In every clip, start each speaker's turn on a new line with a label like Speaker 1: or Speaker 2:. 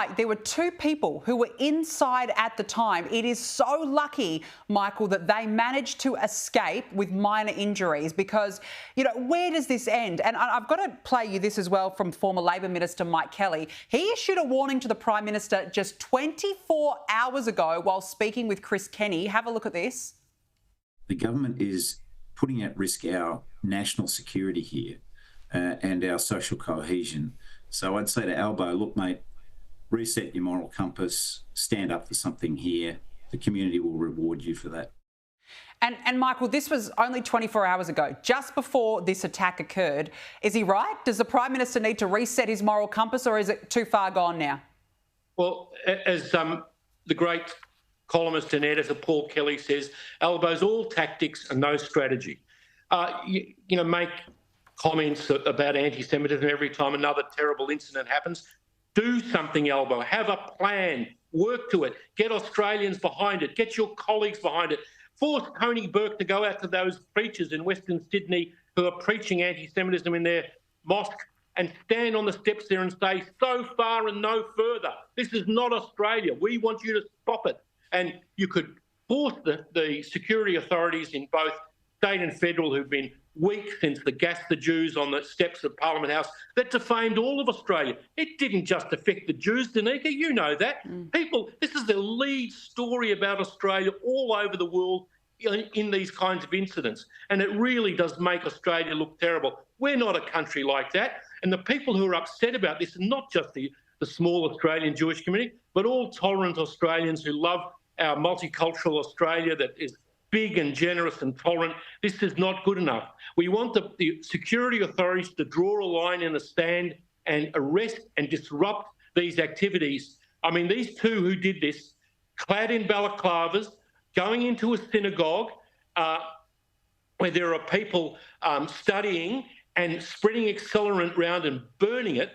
Speaker 1: right. There were two people who were inside at the time. It is so lucky, Michael, that they managed to escape with minor injuries because, you know, where does this end? And I've got to play you this as well from former Labor Minister Mike Kelly. He issued a warning to the Prime Minister just 24 hours ago while speaking with Chris Kenny. Have a look at this.
Speaker 2: The government is putting at risk our national security here and our social cohesion. So I'd say to Albo, look, mate, reset your moral compass, stand up for something here. The community will reward you for that.
Speaker 1: And Michael, this was only 24 hours ago, just before this attack occurred. Is he right? Does the Prime Minister need to reset his moral compass, or is it too far gone now?
Speaker 3: Well, as the great columnist and editor Paul Kelly says, Albo's all tactics and no strategy. You know, make comments about anti-Semitism every time another terrible incident happens. Do something, Albo. Have a plan. Work to it. Get Australians behind it. Get your colleagues behind it. Force Tony Burke to go out to those preachers in Western Sydney who are preaching anti-Semitism in their mosque and stand on the steps there and say, so far and no further. This is not Australia. We want you to stop it. And you could force the security authorities in both state and federal, who've been weak since the gassed the Jews on the steps of Parliament House, that defamed all of Australia. It didn't just affect the Jews, Danica, you know that. People, this is the lead story about Australia all over the world in these kinds of incidents. And it really does make Australia look terrible. We're not a country like that. And the people who are upset about this are not just the small Australian Jewish community, but all tolerant Australians who love our multicultural Australia that is big and generous and tolerant. This is not good enough. We want the security authorities to draw a line in the sand and arrest and disrupt these activities. I mean, these two who did this, clad in balaclavas, going into a synagogue where there are people studying and spreading accelerant around and burning it,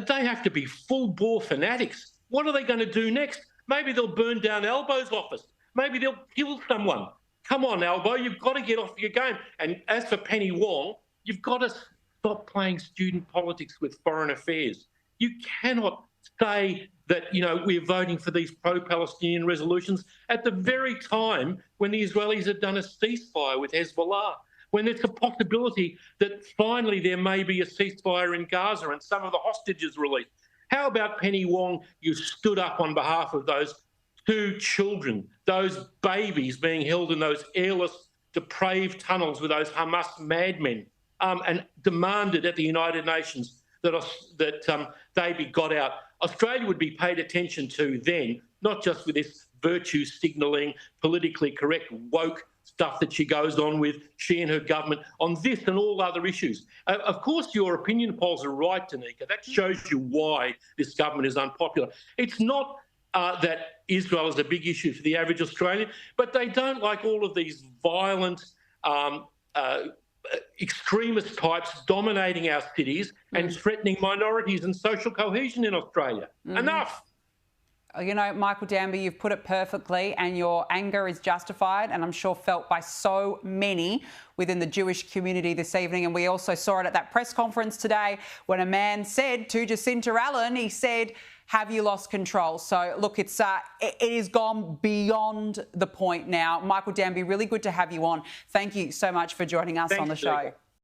Speaker 3: they have to be full-bore fanatics. What are they going to do next? Maybe they'll burn down Albo's office. Maybe they'll kill someone. Come on, Albo, you've got to get off your game. And as for Penny Wong, you've got to stop playing student politics with foreign affairs. You cannot say that, you know, we're voting for these pro-Palestinian resolutions at the very time when the Israelis have done a ceasefire with Hezbollah, when there's a possibility that finally there may be a ceasefire in Gaza and some of the hostages released. How about Penny Wong? You stood up on behalf of those two children, those babies being held in those airless, depraved tunnels with those Hamas madmen, and demanded at the United Nations that they be got out. Australia would be paid attention to then, not just with this virtue signalling, politically correct, woke stuff that she goes on with, she and her government, on this and all other issues. Of course, your opinion polls are right, Danica. That shows you why this government is unpopular. It's not that Israel is a big issue for the average Australian, but they don't like all of these violent extremist types dominating our cities and threatening minorities and social cohesion in Australia. Enough.
Speaker 1: You know, Michael Danby, you've put it perfectly, and your anger is justified, and I'm sure felt by so many within the Jewish community this evening. And we also saw it at that press conference today when a man said to Jacinta Allen, he said, have you lost control? So, look, it is gone beyond the point now. Michael Danby, really good to have you on. Thank you so much for joining us on the show.